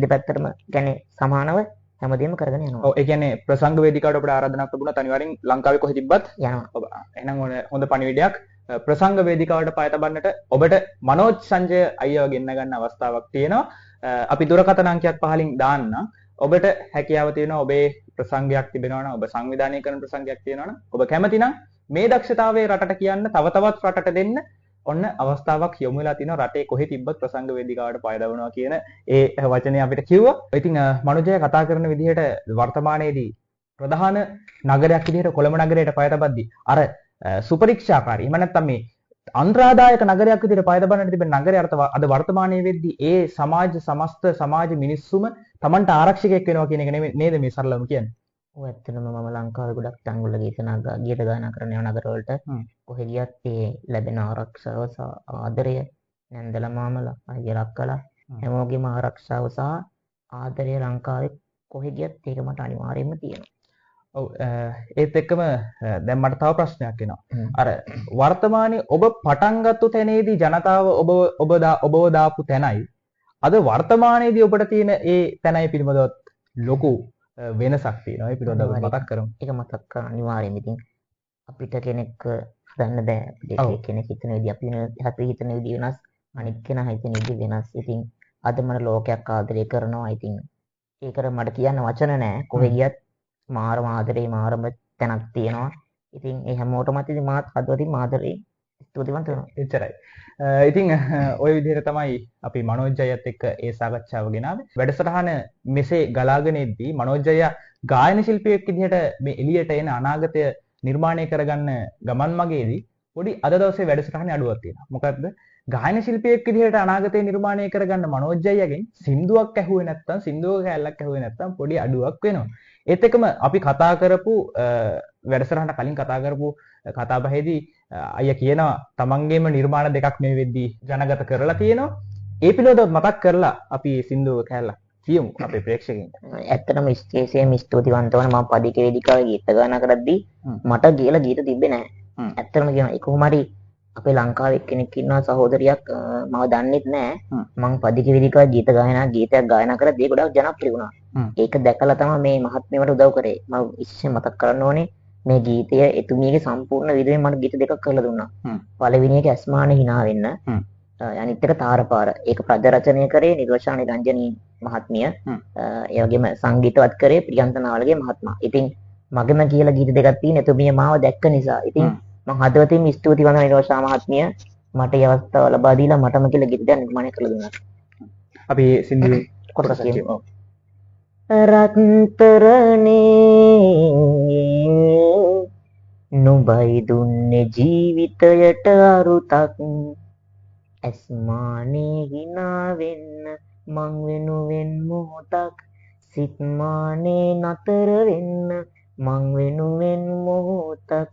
දෙපැත්තටම කියන්නේ සමානව හැමදේම කරගෙන යනවා. ඔව් ඒ කියන්නේ ප්‍රසංග වේදිකාවට අපිට ආරාධනාවක් ලැබුණත් අනිවාර්යෙන් ලංකාවේ කොහෙ තිබ්බත් යනවා. ඔබ එහෙනම් හොඳ පණිවිඩයක්. ප්‍රසංග වේදිකාවට පය තබන්නට ඔබට මනෝජ් සංජය අයියව ගෙන්න ගන්න අවස්ථාවක් තියෙනවා. අපි දුරකථන අංකයක් පහලින් දාන්නම්. ඔබට හැකියාව තියෙනවා ඔබේ ප්‍රසංගයක් තිබෙනවා නම්, ඔබ සංවිධානය කරන ප්‍රසංගයක් තියෙනවා නම්, ඔබ කැමති නම් මේ දක්ෂතාවය රටට කියන්න තව තවත් රටට දෙන්න ඔන්න අවස්ථාවක් යොමු වෙලා තිනවා. රටේ කොහෙ තිබ්බත් ප්‍රසංග වේදිකාවට පය දවනවා කියන ඒ වචනේ අපිට කිව්වා. ඉතින් මනෝජය කතා කරන විදිහට වර්තමානයේදී ප්‍රධාන නගරයක් විදිහට කොළඹ නගරයට පය තබද්දී අර සුපරීක්ෂාකාරී එහෙම නැත්නම් මේ අන්තරාදායක නගරයක් විදිහට පය තබන්නට තිබෙන නගරය අද වර්තමානයේ වෙද්දී ඒ සමස්ත සමාජ මිනිස්සුම Tamanට ආරක්ෂකයෙක් වෙනවා කියන එක නේද මේ සරලවම කියන්නේ? ඔව් ඇත්තටම මම ලංකාවේ ගොඩක් තැන්වල ගීත ගායනා කරන යන නගර වලට කොහෙ ගියත් ඒ ලැබෙන ආරක්ෂාව සහ ආදරය නැන්දලා මාමලා අයියලා අක්කලා හැමෝගෙම ආරක්ෂාව සහ ආදරය ලංකාවේ කොහෙ ගියත් ඒක මට අනිවාර්යයෙන්ම තියෙනවා. ඔව් ඒත් එක්කම දැන් මට තව ප්‍රශ්නයක් එනවා. අර වර්තමානයේ ඔබ පටන් ගත්ත තැනේදී ජනතාව ඔබව දාපු තැනයි අද වර්තමානයේදී ඔබට තියෙන ඒ තැනයි පිළිබඳව ලොකු වෙනසක් තියෙනවා. ඒ පිළිබඳව මතක් කරමු. ඒක මතක් කරගන්න අනිවාර්යයෙන්ම. ඉතින් අපිට කෙනෙක් හදන්න බෑ. කෙනෙක් හිතන විදිහ අපි හිතන විදිහ වෙනස්, අනිත් කෙනා හිතන විදිහ වෙනස්. ඉතින් අද මට ලෝකයක් ආදරය කරනවා. ඉතින් ඒකට මට කියන්න වචන නැහැ. කොහෙ ගියත් මාරම ආදරේ මාරම තැනක් තියෙනවා. ඉතින් ඒ හැමෝටම ඉතින් මාත් හදවතින් ආදරේ ස්තුතිවන්ත වෙනවා. එච්චරයි. ඉතින් ওই විදිහට තමයි අපි මනෝජයත් එක්ක ඒ සාකච්ඡාව ගෙනාවේ. වැඩසටහන මෙසේ ගලාගෙන ඉද්දී මනෝජය ගායන ශිල්පියෙක් විදිහට මේ එළියට එන අනාගතය නිර්මාණය කරගන්න ගමන් මගේදී පොඩි අද දවසේ වැඩසටහනේ අඩුවක් තියෙනවා. මොකද්ද? ගායන ශිල්පියෙක් විදිහට අනාගතේ නිර්මාණය කරගන්න මනෝජයගෙන් සින්දුවක් ඇහුවේ නැත්නම් සින්දුවක කැලලක් ඇහුවේ නැත්නම් පොඩි අඩුවක් වෙනවා. ඒත් එක්කම අපි කතා කරපු වැඩසටහනට කලින් කතා කරපු කතාබහේදී අයියා කියනවා තමන්ගේම නිර්මාණ දෙකක් මේ වෙද්දී ජනගත කරලා තියෙනවා. ඒ පිළිබඳව මතක් කරලා අපි සින්දුව කැලලක් කියමු අපේ ප්‍රේක්ෂකයන්ට. ඇත්තටම ස්ටේෂන් ස්තුතිවන්ත වන මම පදික වේදිකාවේ ගීත ගායනා කරද්දී මට කියලා ගීත තිබ්බේ නැහැ. ඇත්තටම කියනවා ඒක කොහොම හරි අපේ ලංකාවේ කෙනෙක් ඉන්නවා සහෝදරියක් මම දන්නෙත් නෑ. මං පදික වේදිකාවේ ගීතයක් ගායනා කරද්දී ඒක ගොඩක් ජනප්‍රිය වුණා. ඒක දැකලා තමයි මේ මහත්මියට උදව් කරේ. මම ඉස්සෙල්ලා මතක් කරන්න ඕනේ මේ ගීතය එතුමියගේ සම්පූර්ණ විදිහෙන් මට ගීත දෙකක් කරලා දුන්නා. පළවෙනි එක ඇස්මානේ hina වෙන්න. අනිත් එක තාරපාර. ඒක පද රචනය කරේ නිර්වශානි රංජනී මහත්මිය. ඒ වගේම සංගීතවත් කරේ ප්‍රියන්ත නාවලගේ මහත්මයා. ඉතින් මගෙම කියලා ගීත දෙකක් තියෙන. එතුමිය මාව දැක්ක නිසා. ඉතින් මම හදවතින්ම ස්තුතිවන්ත නිරෝෂා මහත්මිය මට මේ අවස්ථාව ලබා දීලා මටම කියලා ගීත දෙයක් නිර්මාණය කළ දුන්නා. අපි සින්දුවේ කොටසක් කොටසක් කියමු. කියමු. රත්තරනේ නුඹයි දුන්නේ ජීවිතයට අරුතක් ඇස්මානේ hina වෙන්න මං වෙනුවෙන් මොහොතක් සිත්මානේ නතර වෙන්න මං වෙනුවෙන් මොහොතක්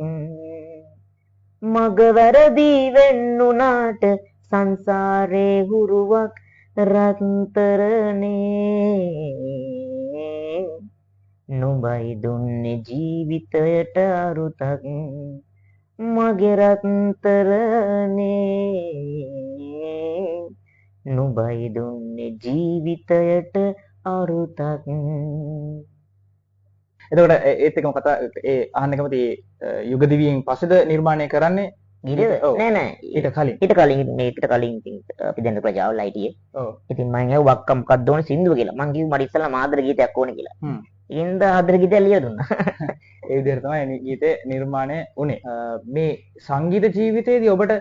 මග වැරදි වෙන්නුනාට සංසාරේ හුරුවක් රත්තරනේ නුඹයි දුන්නේ ජීවිතයට අරුතක් මගේ රත්තරනේ නුඹයි දුන්නේ ජීවිතයට අරුතක්. එතකොට ඒත් එකම කතා ඒ අහන්න කැමති යුග දිවියෙන් පස්සේද නිර්මාණය කරන්නේ ගිරේ ඔව්. නෑ නෑ ඊට කලින් ඊට කලින් මේකට කලින් ඉතින් අපි දැන් ප්‍රජාවල් හිටියේ. ඔව් ඉතින් මම ඇහුවා වක්ක මොකක්ද ඕනේ සින්දුව කියලා. මං කිව්වා මට ඉස්සෙල්ලා ආදර ගීතයක් ඕනේ කියලා. හ්ම් ඉතින් ආදර ගීතය ලියලා දුන්නා. ඒ විදිහට තමයි මේ ගීතේ නිර්මාණය වුණේ. මේ සංගීත ජීවිතයේදී ඔබට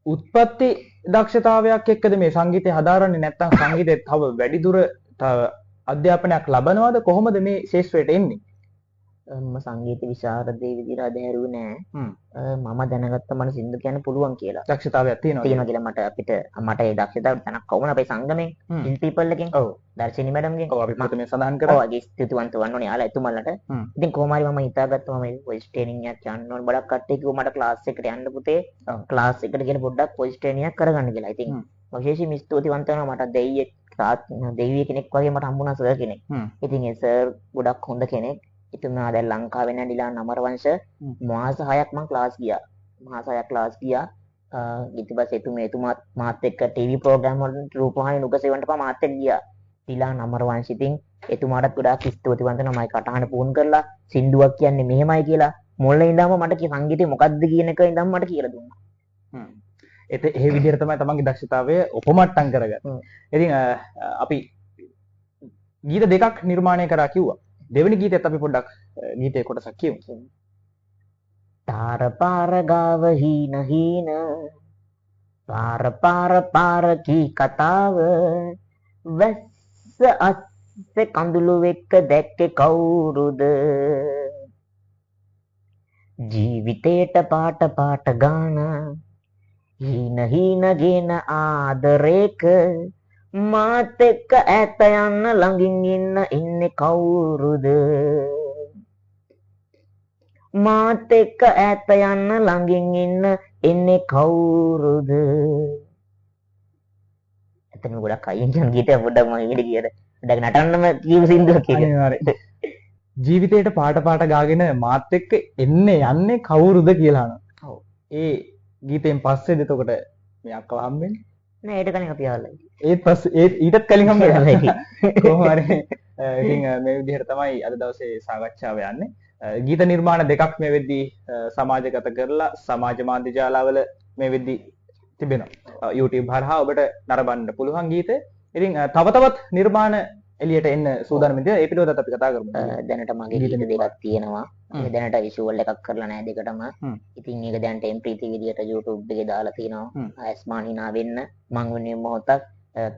උත්පත්ති දක්ෂතාවයක් එක්කද මේ සංගීතය හදාරන්නේ නැත්නම් සංගීතය තව වැඩිදුර තව අධ්‍යාපනයක් ලබනවද කොහොමද මේ ශාස්ත්‍රයට එන්නේ? මම සංගීත විශාරදේ විදිහට අධහැරුවේ නෑ. හ්ම් මම දැනගත්ත මට සින්දු කියන්න පුළුවන් කියලා. දක්ෂතාවයක් තියෙනවා. තියෙනවා කියලා මට ඒ දක්ෂතාව තනක් කොහොමද අපේ සංගමෙන් හිල් පීපල් එකෙන් ඔව් දර්ශිනි මැඩම්ගෙන් ඔව් අපි ප්‍රථමයෙන් සඳහන් ඔව් කරා. අගේ ස්තුතිවන්ත වන්න ඕනේ යාලා එතුමන්ලට. හ්ම් ඉතින් කොහොම හරි මම හිතාගත්තා මම වොයිස් ට්‍රේනින් එකක් යන්න ඕනේ. බඩක් කට්ටිය කිව්වා මට ක්ලාස් එකට යන්න පුතේ. ඔව්. ක්ලාස් එකට ගෙන පොඩ්ඩක් වොයිස් ට්‍රේනින් එකක් කරගන්න කියලා. ඉතින් විශේෂයෙන් ස්තුතිවන්ත වෙනවා මට දෙවියෙක් කෙනෙක් වගේ මට හම්බුණා සර් කෙනෙක්. හ්ම් ඉතින් ඒ සර් ගොඩක් හොඳ කෙනෙක්. එතුමා දැන් ලංකාවේ නැඳිලා නමරවංශ මාස 6ක් මම ක්ලාස් ගියා. මාස 6ක් ක්ලාස් ගියා. ඊට පස්සේ එතුමා මාත් එක්ක ටීවී ප්‍රෝග්‍රෑම් වලට රූපවාහිනී නුගසෙවන්ට පා මාත් එක්ක ගියා. තිලා නමරවංශ ඉතින් එතුමාටත් ගොඩාක් ස්තුතිවන්ත වෙනවා මයි කටහඬ පුහුණු කරලා සින්දුවක් කියන්නේ මෙහෙමයි කියලා මුලින් ඉඳන්ම මට සංගීතය මොකක්ද කියන එක ඉඳන් මට කියලා දුන්නා. හ්ම් ඒ විදිහට තමයි තමන්ගේ දක්ෂතාවය උපමට්ටම් කරගන්නේ. ඉතින් අපි ගීත දෙකක් නිර්මාණය කරා කිව්වා. දෙවෙනි ගීතයත් අපි පොඩ්ඩක් ගීතේ කොටසක් කියමු. තාර පාර ගාව හීන හීන පාර කී කතාව වැස්ස අස්සේ කඳුළු එක්ක දැක්කේ කවුරුද ජීවිතේට පාට ගාන හීන ගෙන ආදරේක මාත් එක්ක ඈත යන්න ළඟින් ඉන්නේ කවුරුද මාත් එක්ක ඈත යන්න ළඟින් ඉන්නේ කවුරුද එතන ගොඩක් අයින් කියන ගීතය පොඩ්ඩක් මම ඉගෙන ගියද පොඩ්ඩක් නටන්නම කියු සින්දුවක් එක අනිවාර්යයෙන් ජීවිතේට පාට ගාගෙන මාත් එක්ක එන්නේ යන්නේ කවුරුද කියලා අහනවා. ඔව්. ඒ ගීතෙන් පස්සේද එතකොට මේ අක්කව හම්බෙන්නේ? නෑ ඒකට කලින් අපි ආවලා. ඒත් පස්සේ ඊටත් කලින් හම්බෙන්නේ. කොහොම හරි ඉතින් මේ විදිහට තමයි අද දවසේ සාකච්ඡාව යන්නේ. ගීත නිර්මාණ දෙකක් මේ වෙද්දී සමාජගත කරලා සමාජ මාධ්‍ය ජාලාවල මේ වෙද්දී තිබෙනවා. YouTube හරහා ඔබට නරඹන්න පුළුවන් ගීත. ඉතින් තව තවත් නිර්මාණ එළියට එන්න සූදානම් ඉඳලා ඒ පිළිවෙලත් අපි කතා කරමු. දැනට මගේ ගීත දෙකක් තියෙනවා. ඒ දැනට විෂුවල් එකක් කරලා නැහැ දෙකටම. ඉතින් ඒක දැනට MP3 විදියට YouTube එකේ දාලා තිනවා. ආස්මාන් hina වෙන්න මං වෙනුවෙන් මොහොතක්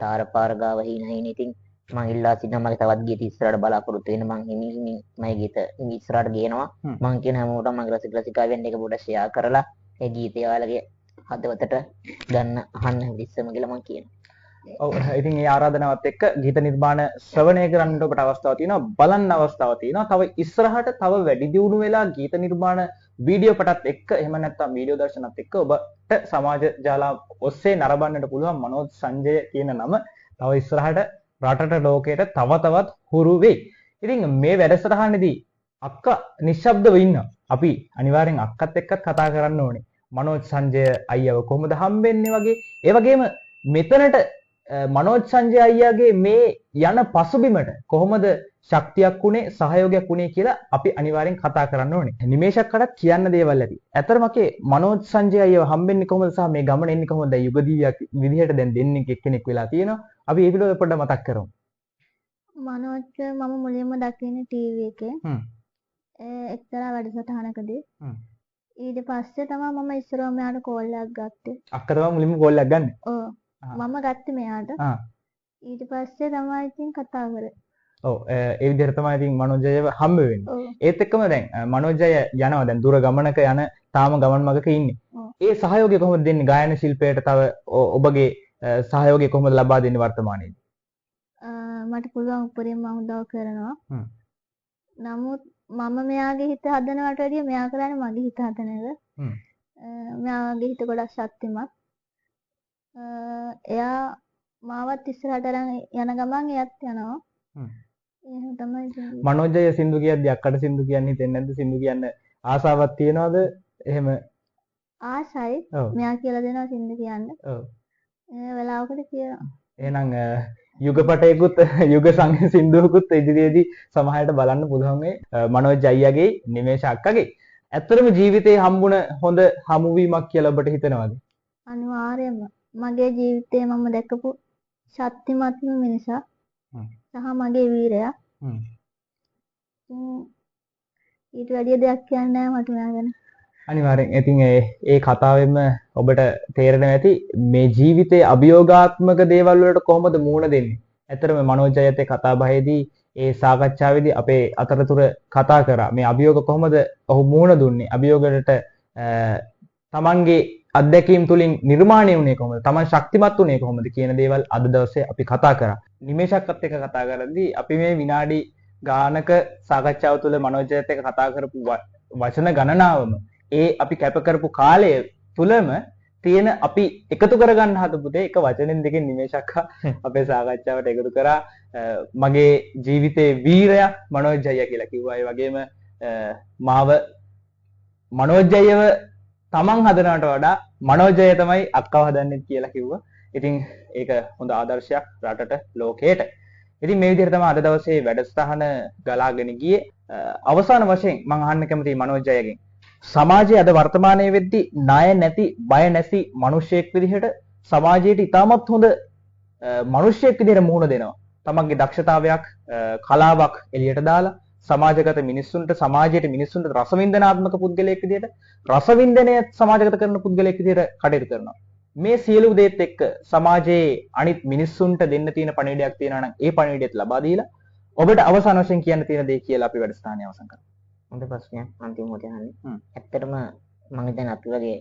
තාර පාර ගාව hina හින ඉතින් මම ඉල්ලා සිටිනවා මගේ තවත් ගීත ඉස්සරහට බලාපොරොත්තු වෙන මං හිමින් මගේ ගීත ඉස්සරහට ගේනවා. මං කියන හැමෝටම මගේ රසික රසිකාවෙන් එක පොඩ්ඩක් ෂෙයා කරලා ඒ ගීතය ඔයාලගේ හදවතට ගන්න අහන්න ඉස්සෙම කියලා මං කියනවා. ඔව් ඉතින් ඒ ආරාධනාවත් එක්ක ගීත නිර්මාණ ශ්‍රවණය කරන්නට ඔබට අවස්ථාවක් තියෙනවා බලන්න අවස්ථාවක් තියෙනවා තව ඉස්සරහට තව වැඩි දියුණු වෙලා ගීත නිර්මාණ වීඩියෝ පටත් එක්ක එහෙම නැත්නම් වීඩියෝ දර්ශනත් එක්ක ඔබට සමාජ ජාලා ඔස්සේ නරඹන්නට පුළුවන් මනෝජ් සංජය කියන නම තව ඉස්සරහට රටට ලෝකයට තව තවත් හුරු වෙයි. ඉතින් මේ වැඩසටහනේදී අක්කා නිශ්ශබ්දව ඉන්නවා. අපි අනිවාර්යෙන් අක්කත් එක්කත් කතා කරන්න ඕනේ. මනෝජ් සංජය අයියව කොහොමද හම්බෙන්නේ වගේ. ඒ වගේම මෙතනට මනෝජ් සංජය අයියාගේ මේ යන පසුබිමට කොහොමද ශක්තියක් උනේ සහයෝගයක් උනේ කියලා අපි අනිවාර්යෙන් කතා කරන්න ඕනේ. නිමේෂයක්කට කියන්න දේවල් ඇති. ඇත්තටම අපේ මනෝජ් සංජය අයියව හම්බෙන්නේ කොහොමද සහ මේ ගමන එන්නේ කොහොමද? යුගදීයක් විදිහට දැන් දෙන්නේ එක්කෙනෙක් වෙලා තියෙනවා. අපි ඒ පිළිවෙල පොඩ්ඩක් මතක් කරමු. මනෝජ් මම මුලින්ම දකින්නේ ටීවී එකේ. එක්තරා වැඩසටහනකදී. හ්ම්. ඊට පස්සේ තමයි මම ඉස්සරව මෙයාට කෝල් එකක් ගත්තේ. අක්කා තමයි මුලින්ම කෝල් එකක් ගන්නෙ. ඔව්. ආ. මම ගත්තේ මෙයාට. ආ. ඊට පස්සේ තමයි ඉතින් කතා කරේ. ඔව් ඒ විදිහට තමයි ඉතින් මනෝජයව හම්බ වෙන්නේ. ඔව්. ඒත් එක්කම දැන් මනෝජය යනවා දැන් දුර ගමනක යන තාම ගමන් මගක ඉන්නේ. ඔව්. ඒ සහයෝගය කොහොමද දෙන්නේ ගායන ශිල්පයට තව ඔබගේ සහයෝගය කොහොමද ලබා දෙන්නේ වර්තමානයේදී? මට පුළුවන් උපරිම මම උදව් කරනවා. හ්ම්. නමුත් මම මෙයාගේ හිත හදනවට වැඩිය මෙයා කරන්නේ මගේ හිත හදන එක. හ්ම්. මෙයාගේ හිත ගොඩක් ශක්තිමත්. එයා මාවත් ඉස්සරහට අරන් යන ගමන් එයත් යනවා. හ්ම්. එහෙම තමයි ඉතින්. මනෝජය සින්දු කියද්දි අක්කට සින්දු කියන්න හිතෙන්නේ නැද්ද? සින්දු කියන්න ආසාවක් තියනවද? එහෙම ආසයි ඔව්. මෙයා කියලා දෙනවා සින්දු කියන්න. ඔව්. ඒ වෙලාවකට කියනවා. එහෙනම් යුගපටයකුත් යුග සංගීත සින්දුවකුත් ඉදිරියේදී සමහරට බලන්න පුළුවන් මේ මනෝජ් අයියාගේ නිමේෂ අක්කගේ. ඇත්තටම ජීවිතේ හම්බුණ හොඳ හමුවීමක් කියලා ඔබට හිතෙනවද? අනිවාර්යයෙන්ම මගේ ජීවිතේ මම දැකපු ශක්තිමත්ම මිනිසා සහ මගේ වීරයා. ඊට වැඩිය දෙයක් කියන්න නෑ මට මෙයා ගැන. අනිවාර්යෙන්. ඉතින් ඒ කතාවෙම ඔබට තේරෙනවා ඇති මේ ජීවිතයේ අභියෝගාත්මක දේවල් වලට කොහොමද මුහුණ දෙන්නේ. ඇත්තටම මනෝජ් අයත් කතා බහේදී ඒ සාකච්ඡාවේදී අපේ අතරතුර කතා කරා මේ අභියෝග කොහොමද ඔහු මුහුණ දුන්නේ. අභියෝගවලට තමන්ගේ අත්දැකීම් තුලින් නිර්මාණය වුණේ කොහොමද? තමන් ශක්තිමත් වුණේ කොහොමද කියන දේවල් අද දවසේ අපි කතා කරා. නිමේෂක්වත් එක්ක කතා කරද්දී අපි මේ විනාඩි ගානක සාකච්ඡාව තුළ මනෝජ් අයත් එක්ක කතා කරපු වචන ගණනාවම ඒ අපි කැප කරපු කාලය තුලම තියෙන අපි එකතු කරගන්න හදපු දේ එක වචනෙන් දෙකෙන් නිමේෂක් අපේ සාකච්ඡාවට එකතු කරා. මගේ ජීවිතේ වීරයා මනෝජ් අයියා කියලා කිව්වා. ඒ වගේම මාව මනෝජ් අයියව තමන් හදනවට වඩා මනෝජ් අයියා තමයි අක්කව හදන්නේ කියලා කිව්වා. ඉතින් ඒක හොඳ ආදර්ශයක් රටට ලෝකයට. ඉතින් මේ විදිහට තමයි අද දවසේ වැඩසටහන ගලාගෙන ගියේ. අවසාන වශයෙන් මම අහන්න කැමතියි මනෝජ් අයියාගෙන් සමාජයේ අද වර්තමානයේ වෙද්දී ණය නැති බය නැති මිනිසෙක් විදිහට සමාජයට ඉතාමත් හොඳ මිනිසෙක් විදිහට මුහුණ දෙනවා. තමන්ගේ දක්ෂතාවයක් කලාවක් එළියට දාලා සමාජගත මිනිස්සුන්ට සමාජයට මිනිස්සුන්ට රසවින්දනාත්මක පුද්ගලයෙක් විදිහට රසවින්දනය සමාජගත කරන පුද්ගලයෙක් විදිහට කටයුතු කරනවා. මේ සියලු දේත් එක්ක සමාජයේ අනිත් මිනිස්සුන්ට දෙන්න තියෙන පණිවිඩයක් තියෙනවා නම් ඒ පණිවිඩයත් ලබා දීලා ඔබට අවසාන වශයෙන් කියන්න තියෙන දේ කියලා අපි වැඩසටහන අවසන් කරමු. හොඳ ප්‍රශ්නයක් අන්තිම මොහොතේ අහන්නේ. ඇත්තටම මම හිතන්නේ අපි වගේ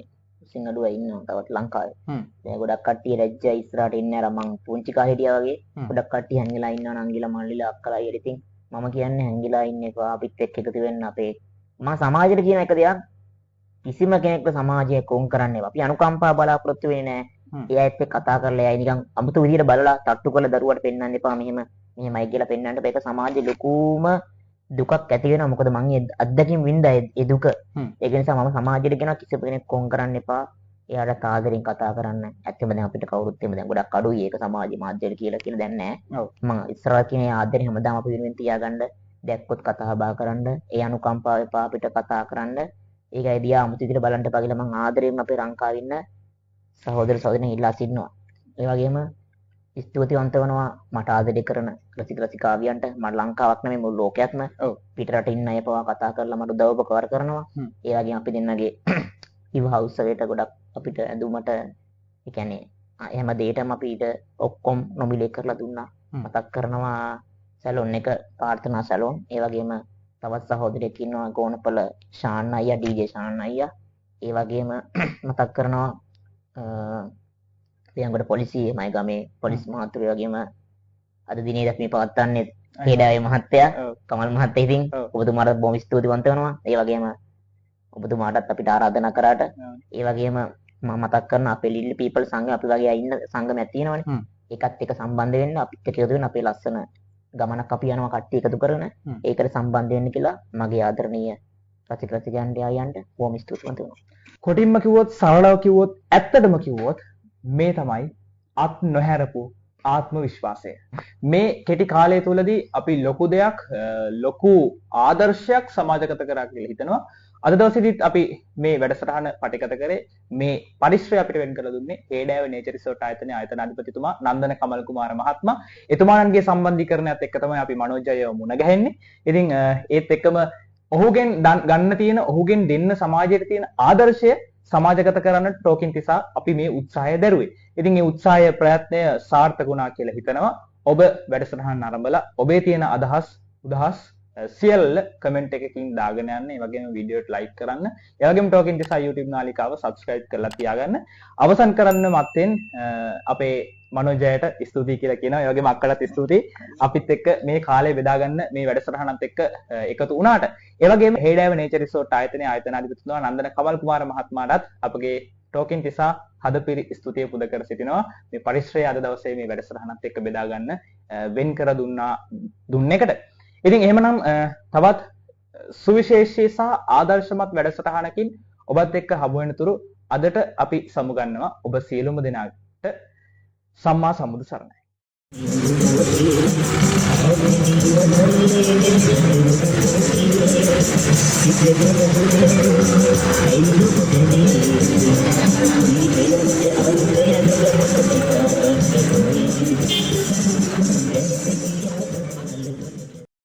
සිංහලුවා ඉන්නවා තවත් ලංකාවේ. දැන් ගොඩක් කට්ටිය ලැජ්ජා ඉස්සරහට ඉන්නේ අර මං පුංචි කාලේ හිටියා වගේ. ගොඩක් කට්ටිය හැංගිලා ඉන්නවා නංගිලා මල්ලිලා අක්කලා ඊට ඉතින් මම කියන්නේ හැංගිලා ඉන්න එපා අපිත් එක්ක එකතු වෙන්න අපේ මම සමාජයට කියන එක දෙයක් කිසිම කෙනෙක්ව සමාජය කොන් කරන්න එපා. අපි අනුකම්පා බලාපොරොත්තු වෙන්නේ නැහැ. ඒ අයත් එක්ක කතා කරලා එයි නිකන් අමුතු විදියට බලලා තට්ටු කරලා දරුවට පෙන්වන්න එපා මෙහෙමයි කියලා පෙන්වන්න බෑ. ඒක සමාජයේ ලොකුම දුකක් ඇති වෙනවා. මොකද මම අත්දැකීම් වින්දා ඒ දුක. ඒක නිසා මම සමාජයට කියන කිසිම කෙනෙක් කොන් කරන්න එපා. එයාට ආදරෙන් කතා කරන්න. ඇත්තම දැන් අපිට කවුරුත් එම දැන් ගොඩක් අඩුයි ඒක සමාජයේ මාධ්‍යවල කියලා දැන් නැහැ. මම ඉස්සරහ කියන ආදරේ හැමදාම අපි වෙනුවෙන් තියාගන්න දැක්කොත් කතා බහ කරන්න. ඒ අනුකම්පාව එපා අපිට කතා කරන්න. ඒකයි දිහා අමුතු විදිහට බලන්න එපා කියලා මම ආදරෙන් අපේ ලංකාවේ ඉන්න සහෝදර සහෝදරියන් ඉල්ලා සිටිනවා. ඒ වගේම ස්තුතිවන්ත වෙනවා මට ආදරය කරන රසික රසිකාවියන්ට. මට ලංකාවක් නෙමෙයි මුළු ලෝකයක්ම පිටරට ඉන්න අය පවා කතා කරලා මට උදව් උපකාර කරනවා. ඒ වගේම අපි දෙන්නගේ ඉව හවුස් එකට ගොඩක් අපිට ඇඳුමට ඒ කියන්නේ හැම දෙයකම අපිට ඔක්කොම නොමිලේ කරලා දුන්නා. මතක් කරනවා සැලොන් එක ප්‍රාර්ථනා සැලොන්. ඒ වගේම තවත් සහෝදරයෙක් ඉන්නවා ගෝනපල ශාන් අයියා ඩීජේ ශාන් අයියා. ඒ වගේම මතක් කරනවා පියංගොඩ පොලිසියේ මයි ගමේ පොලිස් මහතුරු වගේම අද දිනේ අපි පවත්වන්නේ හේඩාවේ මහත්තයා කමල් මහත්තයා. ඉතින් ඔබතුමාට බොහොම ස්තුතිවන්ත වෙනවා. ඒ වගේම ඔබතුමාටත් අපිට ආරාධනා කරාට ඒ වගේම මම මතක් කරන අපේ ලිටල් පීපල් සංඝය අපි වගේ අය ඉන්න සංගමයක් තියෙනවනේ. ඒකත් එක්ක සම්බන්ධ වෙන්න අපිත් එක්ක යොදවන අපේ ලස්සන ගමනක් අපි යනවා කට්ටිය එකතු කරන. ඒකට සම්බන්ධ වෙන්න කියලා මගේ ආදරණීය රසික රසිකයන්ට ආයන්ට බොහොම ස්තුතිවන්ත වෙනවා. කොටින්ම කිව්වොත් සරලව කිව්වොත් ඇත්තටම කිව්වොත් මේ තමයි අත් නොහැරපු ආත්ම විශ්වාසය. මේ කෙටි කාලය තුලදී අපි ලොකු දෙයක් ලොකු ආදර්ශයක් සමාජගත කරා කියලා හිතනවා. අද දවසේදීත් අපි මේ වැඩසටහන පටිගත කරේ මේ පරිශ්‍රය අපිට වෙන් කරලා දුන්නේ හේඩෑව නේචර් රිසෝට් ආයතනයේ ආයතනාධිපතිතුමා නන්දන කමල් කුමාර මහත්මයා. එතුමාණන්ගේ සම්බන්ධීකරණයත් එක්ක තමයි අපි මනෝජ් අයව මුණ ගැහෙන්නේ. ඉතින් ඒත් එක්කම ඔහුගෙන් ගන්න තියෙන ඔහුගෙන් දෙන්න සමාජයට තියෙන ආදර්ශය සමාජගත කරන්න ටෝකින් තිසා අපි මේ උත්සාහය දැරුවේ. ඉතින් මේ උත්සාහය ප්‍රයත්නය සාර්ථක වුණා කියලා හිතනවා. ඔබ වැඩසටහන නරඹලා ඔබේ තියෙන අදහස් උදහස් සියල්ල කමෙන්ට් එකකින් දාගෙන යන්න. ඒ වගේම වීඩියෝට ලයික් කරන්න. ඒ වගේම ටෝකින් තිසා YouTube නාලිකාව subscribe කරලා තියාගන්න. අවසන් කරන්න මත්තෙන් අපේ මනෝජයට ස්තුතියි කියලා කියනවා. ඒ වගේම අක්කලත් ස්තුතියි. අපිත් එක්ක මේ කාලය බෙදා ගන්න මේ වැඩසටහනත් එක්ක එකතු වුණාට. ඒ වගේම හේඩෑව නේචර් රිසෝට් ආයතනයේ ආයතනාධිපතිතුමා නන්දන කමල් කුමාර මහත්මයාටත් අපගේ ටෝකින් තිසා හදපිරි ස්තුතිය පුද කර සිටිනවා. මේ පරිශ්‍රය අද දවසේ මේ වැඩසටහනත් එක්ක බෙදා ගන්න වෙන් කර දුන්නේකට. ඉතින් එහෙමනම් තවත් සුවිශේෂී සහ ආදර්ශමත් වැඩසටහනකින් ඔබත් එක්ක හමු වෙනතුරු අදට අපි සමුගන්නවා. ඔබ සියලුම දෙනාට සම්මා සම්බුදු සරණයි.